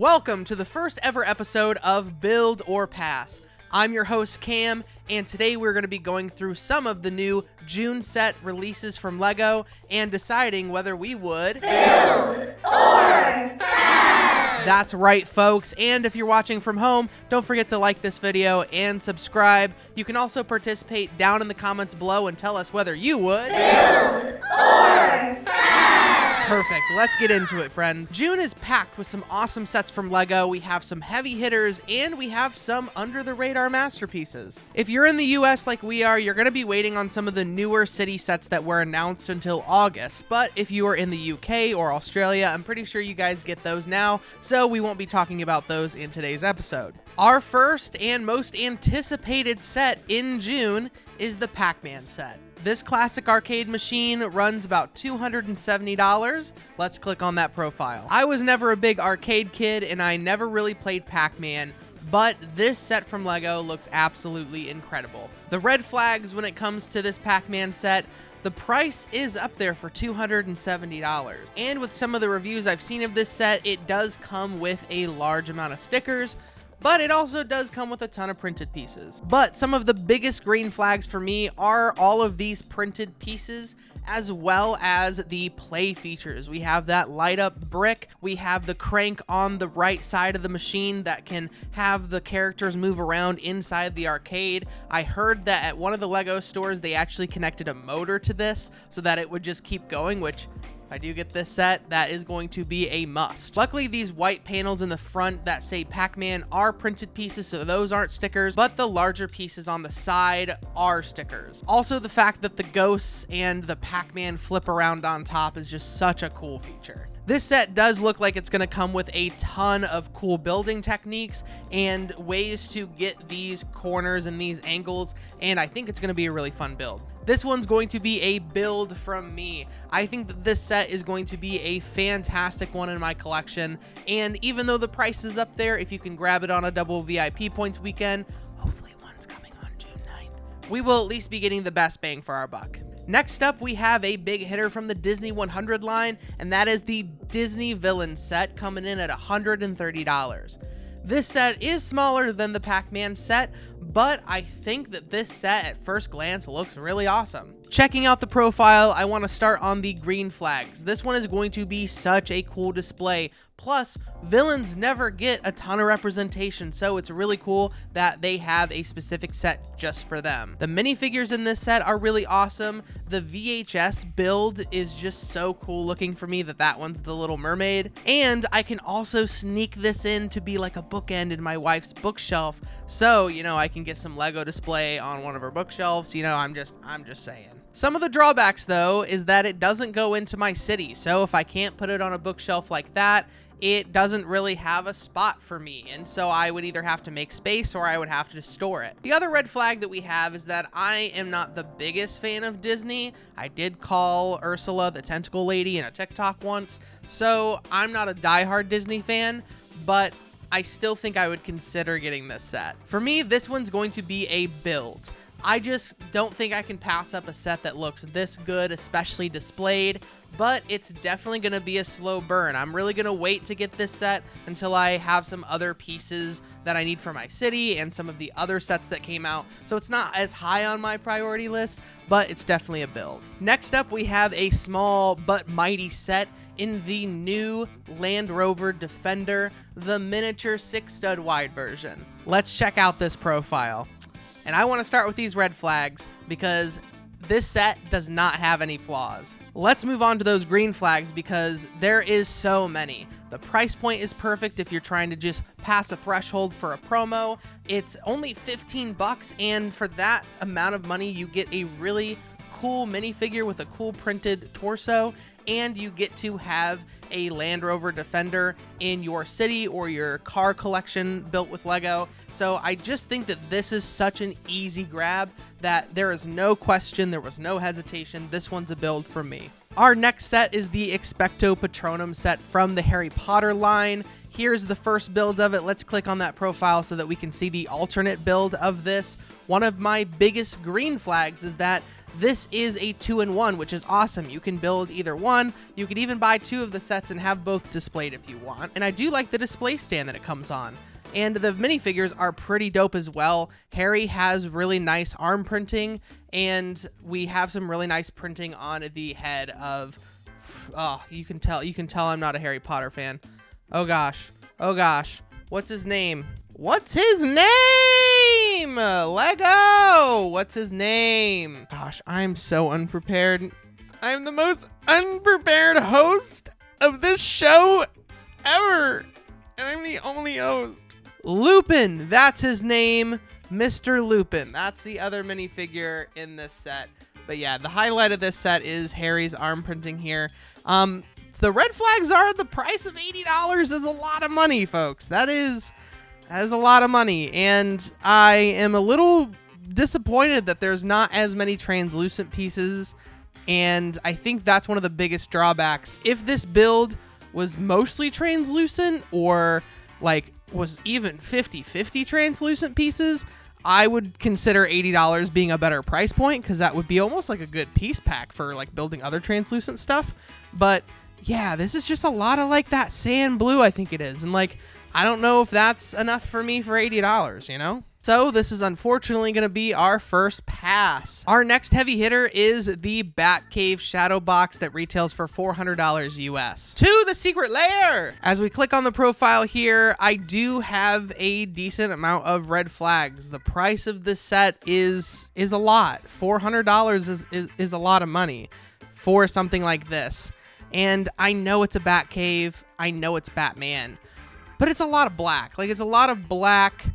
Welcome to the first ever episode of Build or Pass. I'm your host Cam, and today we're going to be going through some of the new June set releases from LEGO and deciding whether we would build or pass. That's right, folks, and if you're watching from home, don't forget to like this video and subscribe. You can also participate down in the comments below and tell us whether you would build or pass. Perfect. Let's get into it, friends. June is packed with some awesome sets from LEGO. We have some heavy hitters, and we have some under-the-radar masterpieces. If you're in the US like we are, you're going to be waiting on some of the newer city sets that were announced until August. But if you are in the UK or Australia, I'm pretty sure you guys get those now, so we won't be talking about those in today's episode. Our first and most anticipated set in June is the Pac-Man set. This classic arcade machine runs about $270. Let's click on that profile. I was never a big arcade kid and I never really played Pac-Man, but this set from LEGO looks absolutely incredible. The red flags when it comes to this Pac-Man set: the price is up there for $270. And with some of the reviews I've seen of this set, it does come with a large amount of stickers, but it also does come with a ton of printed pieces. But some of the biggest green flags for me are all of these printed pieces, as well as the play features. We have that light up brick, we have the crank on the right side of the machine that can have the characters move around inside the arcade. I heard that at one of the LEGO stores they actually connected a motor to this so that it would just keep going, which if I do get this set, that is going to be a must. Luckily, these white panels in the front that say Pac-Man are printed pieces, so those aren't stickers, but the larger pieces on the side are stickers. Also, the fact that the ghosts and the Pac-Man flip around on top is just such a cool feature. This set does look like it's going to come with a ton of cool building techniques and ways to get these corners and these angles, and I think it's going to be a really fun build. This one's going to be a build from me. I think that this set is going to be a fantastic one in my collection, and even though the price is up there, if you can grab it on a double VIP points weekend, hopefully one's coming on June 9th, we will at least be getting the best bang for our buck. Next up, we have a big hitter from the Disney 100 line, and that is the Disney Villain set, coming in at $130. This set is smaller than the Pac-Man set, but I think that this set at first glance looks really awesome. Checking out the profile, I want to start on the green flags. This one is going to be such a cool display. Plus, villains never get a ton of representation, so it's really cool that they have a specific set just for them. The minifigures in this set are really awesome. The VHS build is just so cool looking for me that one's the Little Mermaid. And I can also sneak this in to be like a bookend in my wife's bookshelf. So, I can get some LEGO display on one of her bookshelves. I'm just saying. Some of the drawbacks, though, is that it doesn't go into my city. So if I can't put it on a bookshelf like that, it doesn't really have a spot for me, and so I would either have to make space or I would have to store it. The other red flag that we have is that I am not the biggest fan of Disney. I did call Ursula the Tentacle Lady in a TikTok once, so I'm not a diehard Disney fan, but I still think I would consider getting this set. For me, this one's going to be a build. I just don't think I can pass up a set that looks this good, especially displayed, but it's definitely going to be a slow burn. I'm really going to wait to get this set until I have some other pieces that I need for my city and some of the other sets that came out, so it's not as high on my priority list, but it's definitely a build. Next up, we have a small but mighty set in the new Land Rover Defender, the miniature 6-stud wide version. Let's check out this profile. And I want to start with these red flags because this set does not have any flaws. Let's move on to those green flags because there is so many. The price point is perfect if you're trying to just pass a threshold for a promo. It's only $15, and for that amount of money, you get a really cool minifigure with a cool printed torso, and you get to have a Land Rover Defender in your city or your car collection built with LEGO. So I just think that this is such an easy grab that there is no question, there was no hesitation. This one's a build from me. Our next set is the Expecto Patronum set from the Harry Potter line. Here's the first build of it. Let's click on that profile so that we can see the alternate build of this. One of my biggest green flags is that this is a 2-in-1, which is awesome. You can build either one. You could even buy 2 of the sets and have both displayed if you want. And I do like the display stand that it comes on. And the minifigures are pretty dope as well. Harry has really nice arm printing, and we have some really nice printing on the head of... Oh, you can tell I'm not a Harry Potter fan. Oh gosh. What's his name? Lego! What's his name? Gosh, I'm so unprepared. I'm the most unprepared host of this show ever. And I'm the only host. Lupin, that's his name. Mr. Lupin. That's the other minifigure in this set. But yeah, the highlight of this set is Harry's arm printing here. The red flags are the price of $80 is a lot of money, folks. That is a lot of money. And I am a little disappointed that there's not as many translucent pieces. And I think that's one of the biggest drawbacks. If this build was mostly translucent or like was even 50-50 translucent pieces, I would consider $80 being a better price point, because that would be almost like a good piece pack for like building other translucent stuff. But yeah, this is just a lot of like that sand blue, I think it is. And like, I don't know if that's enough for me for $80, you know? So this is unfortunately going to be our first pass. Our next heavy hitter is the Batcave Shadow Box that retails for $400 US. To the secret lair! As we click on the profile here, I do have a decent amount of red flags. The price of this set is a lot. $400 is a lot of money for something like this. And I know it's a Batcave. I know it's Batman. But it's a lot of black. Like, it's a lot of black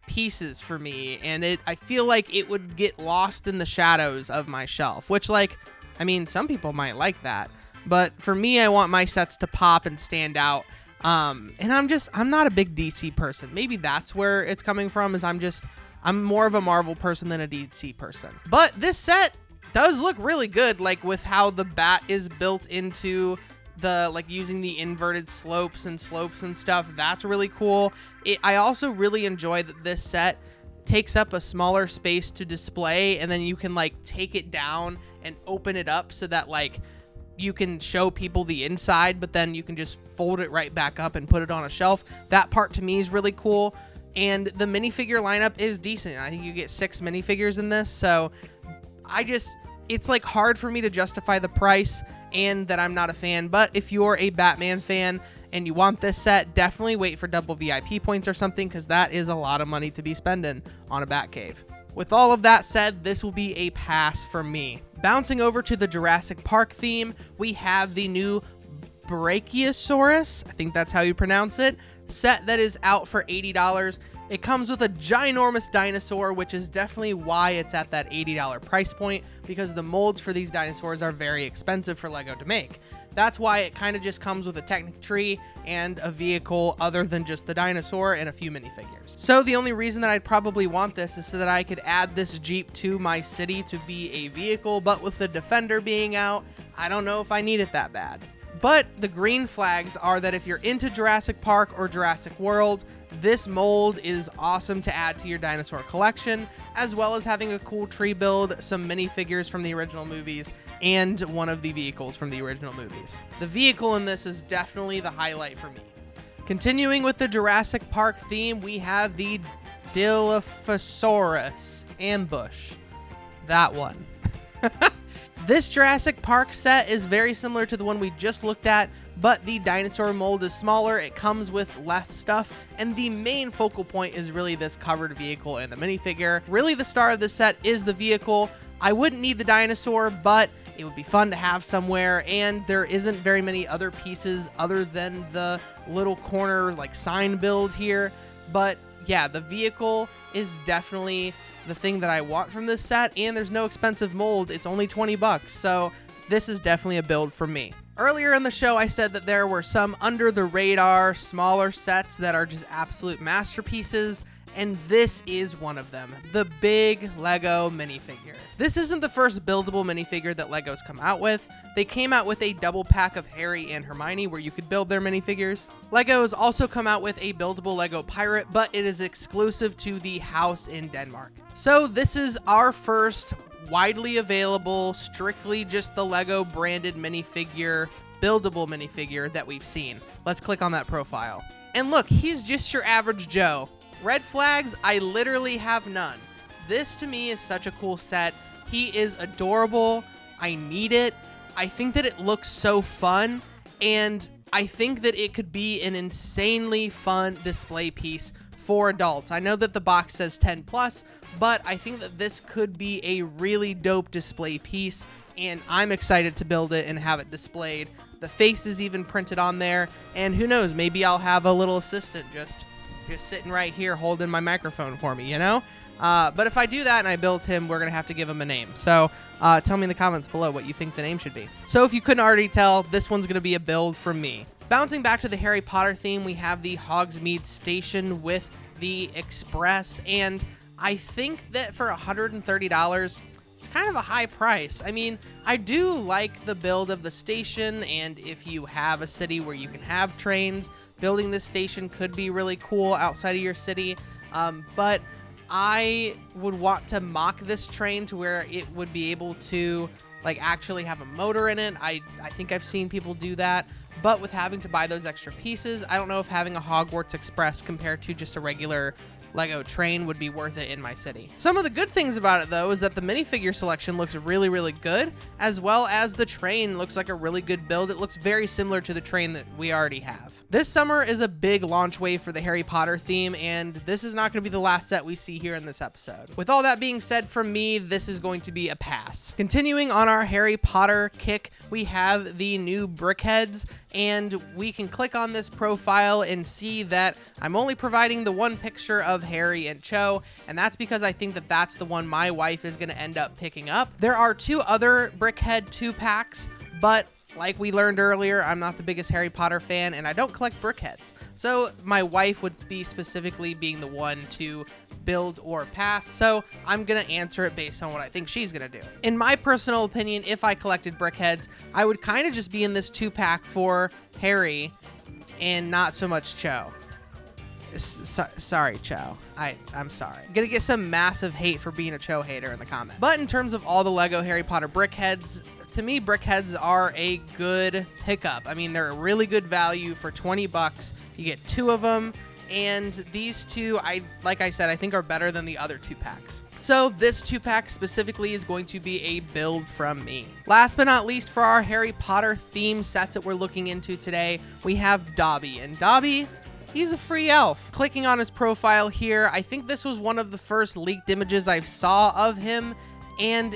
pieces for me, and I feel like it would get lost in the shadows of my shelf, which, like, I mean, some people might like that, but for me, I want my sets to pop and stand out. And I'm not a big DC person. Maybe that's where it's coming from, is I'm more of a Marvel person than a DC person. But this set does look really good, like with how the bat is built into the, like, using the inverted slopes and stuff. That's really cool. I also really enjoy that this set takes up a smaller space to display, and then you can like take it down and open it up so that like you can show people the inside, but then you can just fold it right back up and put it on a shelf. That part to me is really cool. And the minifigure lineup is decent. I think you get 6 minifigures in this, so it's like hard for me to justify the price and that I'm not a fan. But if you're a Batman fan and you want this set, definitely wait for double VIP points or something, because that is a lot of money to be spending on a Batcave. With all of that said, this will be a pass for me. Bouncing over to the Jurassic Park theme, we have the new Brachiosaurus, I think that's how you pronounce it, set that is out for $80. It comes with a ginormous dinosaur, which is definitely why it's at that $80 price point, because the molds for these dinosaurs are very expensive for LEGO to make. That's why it kind of just comes with a Technic tree and a vehicle other than just the dinosaur and a few minifigures. So the only reason that I'd probably want this is so that I could add this Jeep to my city to be a vehicle, but with the Defender being out, I don't know if I need it that bad. But the green flags are that if you're into Jurassic Park or Jurassic World, this mold is awesome to add to your dinosaur collection, as well as having a cool tree build, some minifigures from the original movies, and one of the vehicles from the original movies. The vehicle in this is definitely the highlight for me. Continuing with the Jurassic Park theme, we have the Dilophosaurus Ambush. That one. This Jurassic Park set is very similar to the one we just looked at, but the dinosaur mold is smaller, it comes with less stuff, and the main focal point is really this covered vehicle and the minifigure. Really, the star of this set is the vehicle. I wouldn't need the dinosaur, but it would be fun to have somewhere, and there isn't very many other pieces other than the little corner like sign build here. But yeah, the vehicle is definitely the thing that I want from this set, and there's no expensive mold. It's only $20, so this is definitely a build for me. Earlier in the show, I said that there were some under the radar, smaller sets that are just absolute masterpieces, and this is one of them, the big Lego minifigure. This isn't the first buildable minifigure that Lego's come out with. They came out with a double pack of Harry and Hermione where you could build their minifigures. Lego has also come out with a buildable Lego pirate, but it is exclusive to the house in Denmark. So this is our first widely available, strictly just the Lego branded minifigure, buildable minifigure that we've seen. Let's click on that profile. And look, he's just your average Joe. Red flags, I literally have none. This to me is such a cool set. He is adorable. I need it. I think that it looks so fun, and I think that it could be an insanely fun display piece for adults. I know that the box says 10 plus, but I think that this could be a really dope display piece, and I'm excited to build it and have it displayed. The face is even printed on there, and who knows, maybe I'll have a little assistant just sitting right here holding my microphone for me, you know? But if I do that and I build him, we're going to have to give him a name. So tell me in the comments below what you think the name should be. So if you couldn't already tell, this one's going to be a build from me. Bouncing back to the Harry Potter theme, we have the Hogsmeade Station with the Express, and I think that for $130, it's kind of a high price. I mean, I do like the build of the station, and if you have a city where you can have trains, building this station could be really cool outside of your city, but I would want to mock this train to where it would be able to like actually have a motor in it. I think I've seen people do that, but with having to buy those extra pieces, I don't know if having a Hogwarts Express compared to just a regular Lego train would be worth it in my city. Some of the good things about it though is that the minifigure selection looks really, really good, as well as the train looks like a really good build. It looks very similar to the train that we already have. This summer is a big launch wave for the Harry Potter theme, and this is not going to be the last set we see here in this episode. With all that being said, from me, this is going to be a pass. Continuing on our Harry Potter kick, we have the new BrickHeads, and we can click on this profile and see that I'm only providing the one picture of Harry and Cho, and that's because I think that that's the one my wife is going to end up picking up. There are two other BrickHead 2-packs, but like we learned earlier, I'm not the biggest Harry Potter fan, and I don't collect BrickHeads. So my wife would be specifically being the one to build or pass, so I'm going to answer it based on what I think she's going to do. In my personal opinion, if I collected BrickHeads, I would kind of just be in this 2-pack for Harry and not so much Cho. Sorry, Cho. I'm sorry. I'm gonna get some massive hate for being a Cho hater in the comments. But in terms of all the Lego Harry Potter BrickHeads, to me, BrickHeads are a good pickup. I mean, they're a really good value for 20 bucks. You get 2 of them, and these 2, like I said, I think are better than the other 2-packs. So this 2-pack specifically is going to be a build from me. Last but not least, for our Harry Potter theme sets that we're looking into today, we have Dobby, and Dobby, he's a free elf. Clicking on his profile here, I think this was one of the first leaked images I saw of him, and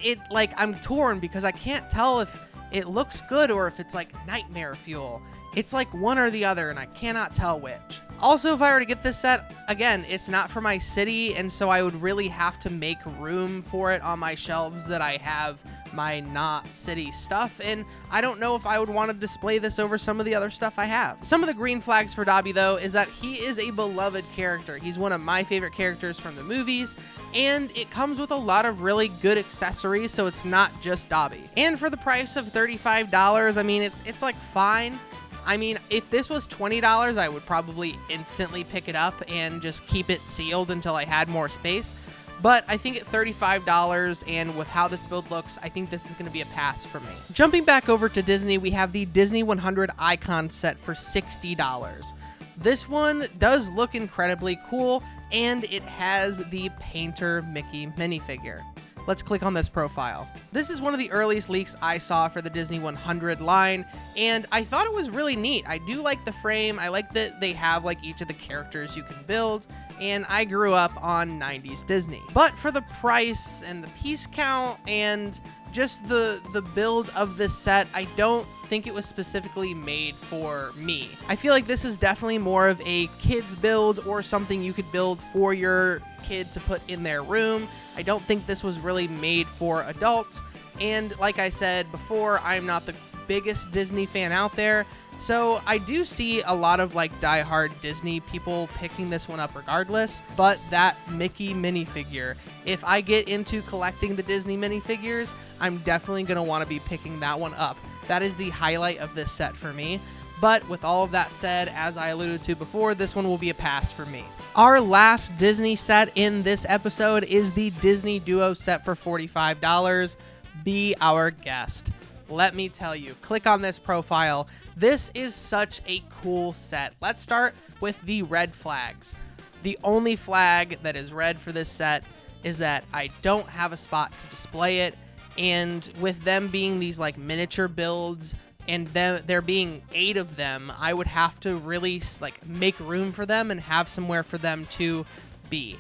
it like, I'm torn because I can't tell if it looks good or if it's like nightmare fuel. It's like one or the other, and I cannot tell which. Also, if I were to get this set, again, it's not for my city, and so I would really have to make room for it on my shelves that I have my not city stuff, and I don't know if I would want to display this over some of the other stuff I have. Some of the green flags for Dobby, though, is that he is a beloved character. He's one of my favorite characters from the movies, and it comes with a lot of really good accessories, so it's not just Dobby. And for the price of $35, I mean, it's like fine. I mean, if this was $20, I would probably instantly pick it up and just keep it sealed until I had more space. But I think at $35, and with how this build looks, I think this is going to be a pass for me. Jumping back over to Disney, we have the Disney 100 Icon set for $60. This one does look incredibly cool, and it has the Painter Mickey minifigure. Let's click on this profile. This is one of the earliest leaks I saw for the Disney 100 line, and I thought it was really neat. I do like the frame. I like that they have like each of the characters you can build, and I grew up on 90s Disney. But for the price and the piece count and just the build of this set, I don't think it was specifically made for me. I feel like this is definitely more of a kid's build or something you could build for your kid to put in their room. I don't think this was really made for adults. And like I said before, I'm not the biggest Disney fan out there, So I do see a lot of like diehard Disney people picking this one up regardless, but that Mickey minifigure, if I get into collecting the Disney minifigures, I'm definitely going to want to be picking that one up. That is the highlight of this set for me. But with all of that said, as I alluded to before, this one will be a pass for me. Our last Disney set in this episode is the Disney Duo set for $45. Be our guest. Let me tell you, click on this profile. This is such a cool set. Let's start with the red flags. The only flag that is red for this set is that I don't have a spot to display it. And with them being these like miniature builds, and there being 8 of them, I would have to really like make room for them and have somewhere for them to be.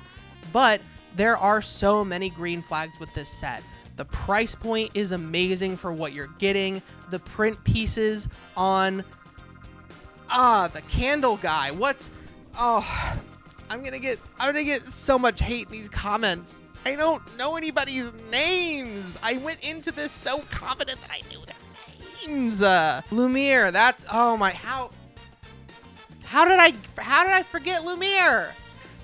But there are so many green flags with this set. The price point is amazing for what you're getting. The print pieces on the candle guy. I'm gonna get so much hate in these comments. I don't know anybody's names. I went into this so confident that I knew their names. Lumiere, that's how did I forget Lumiere?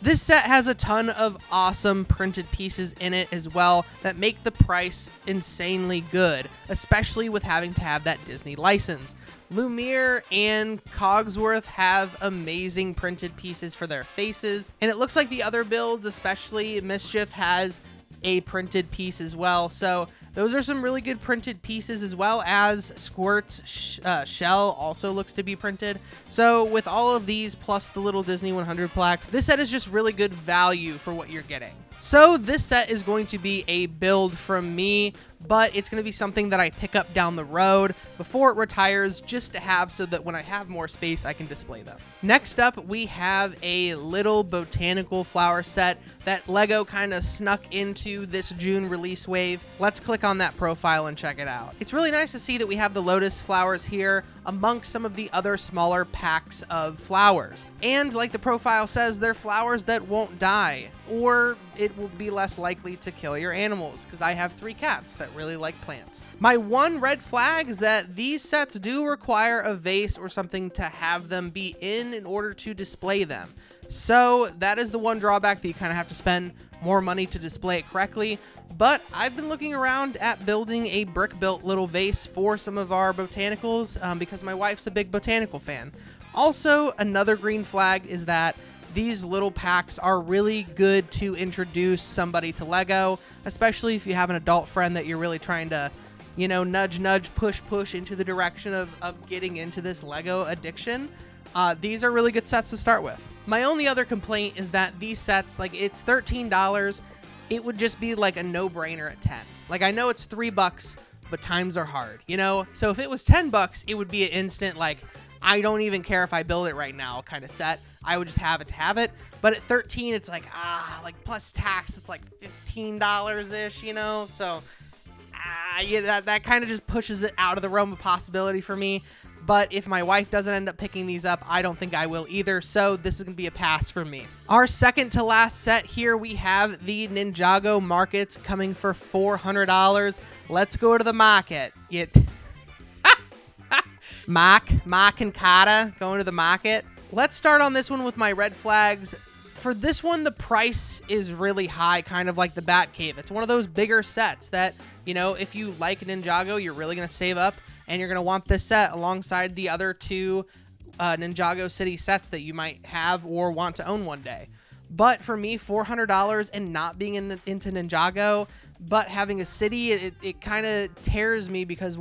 This set has a ton of awesome printed pieces in it as well that make the price insanely good, especially with having to have that Disney license. Lumiere and Cogsworth have amazing printed pieces for their faces, and it looks like the other builds, especially Mischief, has a printed piece as well. So those are some really good printed pieces, as well as Squirt's shell also looks to be printed. So with all of these plus the little Disney 100 plaques, this set is just really good value for what you're getting. So this set is going to be a build from me, but it's going to be something that I pick up down the road before it retires, just to have so that when I have more space, I can display them. Next up, we have a little botanical flower set that LEGO kind of snuck into this June release wave. Let's click on that profile and check it out. It's really nice to see that we have the lotus flowers here amongst some of the other smaller packs of flowers. And like the profile says, they're flowers that won't die, or it will be less likely to kill your animals, because I have 3 cats that really like plants. My one red flag is that these sets do require a vase or something to have them be in order to display them. So that is the one drawback, that you kind of have to spend more money to display it correctly. But I've been looking around at building a brick-built little vase for some of our botanicals because my wife's a big botanical fan. Also, another green flag is that these little packs are really good to introduce somebody to LEGO, especially if you have an adult friend that you're really trying to, nudge, push into the direction of getting into this LEGO addiction. These are really good sets to start with. My only other complaint is that these sets, it's $13. It would just be like a no-brainer at 10. Like, I know it's $3, but times are hard, So if it was $10, it would be an instant, I don't even care if I build it right now kind of set. I would just have it to have it. But at 13, it's plus tax, it's like $15-ish, So that kind of just pushes it out of the realm of possibility for me. But if my wife doesn't end up picking these up, I don't think I will either. So this is going to be a pass for me. Our second to last set here, we have the Ninjago Markets coming for $400. Let's go to the market. Mark and Kata going to the market. Let's start on this one with my red flags. For this one, the price is really high, kind of like the Batcave. It's one of those bigger sets that, if you like Ninjago, you're really going to save up, and you're going to want this set alongside the other 2 Ninjago City sets that you might have or want to own one day. But for me, $400 and not being into Ninjago, but having a city, it kind of tears me because,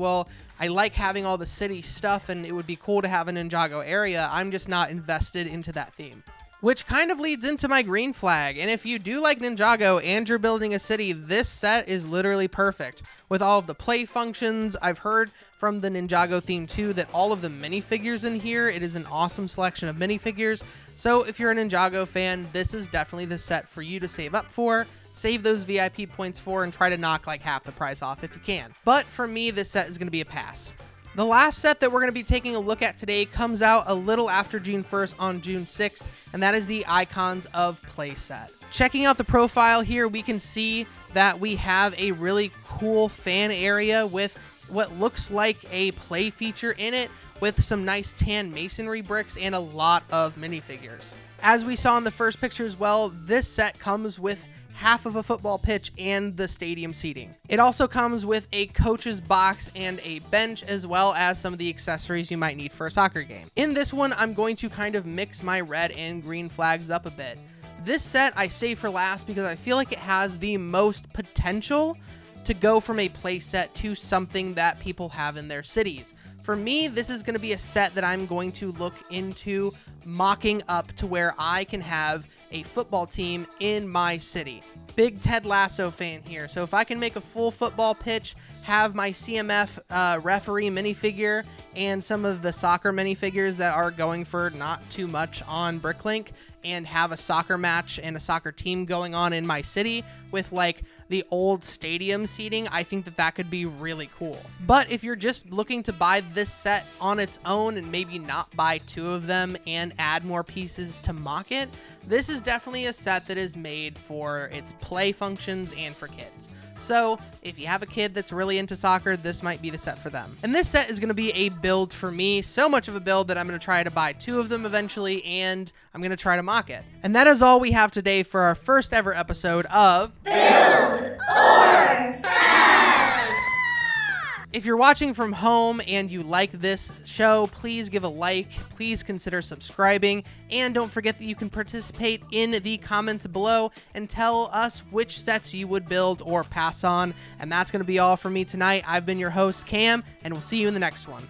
I like having all the city stuff, and it would be cool to have a Ninjago area. I'm just not invested into that theme. Which kind of leads into my green flag. And if you do like Ninjago and you're building a city, this set is literally perfect. With all of the play functions, I've heard from the Ninjago theme too that all of the minifigures in here, it is an awesome selection of minifigures. So if you're a Ninjago fan, this is definitely the set for you to save up for, save those VIP points for, and try to knock half the price off if you can. But for me, this set is going to be a pass. The last set that we're going to be taking a look at today comes out a little after June 1st on June 6th, and that is the Icons of Play set. Checking out the profile here, we can see that we have a really cool fan area with what looks like a play feature in it, with some nice tan masonry bricks and a lot of minifigures. As we saw in the first picture as well, this set comes with half of a football pitch and the stadium seating. It also comes with a coach's box and a bench, as well as some of the accessories you might need for a soccer game. In this one, I'm going to kind of mix my red and green flags up a bit. This set I save for last because I feel like it has the most potential to go from a play set to something that people have in their cities. For me, this is going to be a set that I'm going to look into mocking up to where I can have a football team in my city. Big Ted Lasso fan here, so if I can make a full football pitch, have my CMF referee minifigure, and some of the soccer minifigures that are going for not too much on Bricklink, and have a soccer match and a soccer team going on in my city with like the old stadium seating, I think that that could be really cool. But if you're just looking to buy this set on its own and maybe not buy two of them and add more pieces to mock it, this is definitely a set that is made for its play functions and for kids. So if you have a kid that's really into soccer, this might be the set for them. And this set is going to be a build for me, so much of a build that I'm going to try to buy two of them eventually, and I'm going to try to mock it. And that is all we have today for our first ever episode of Build or Press. If you're watching from home and you like this show, please give a like, please consider subscribing, and don't forget that you can participate in the comments below and tell us which sets you would build or pass on. And that's going to be all for me tonight. I've been your host, Cam, and we'll see you in the next one.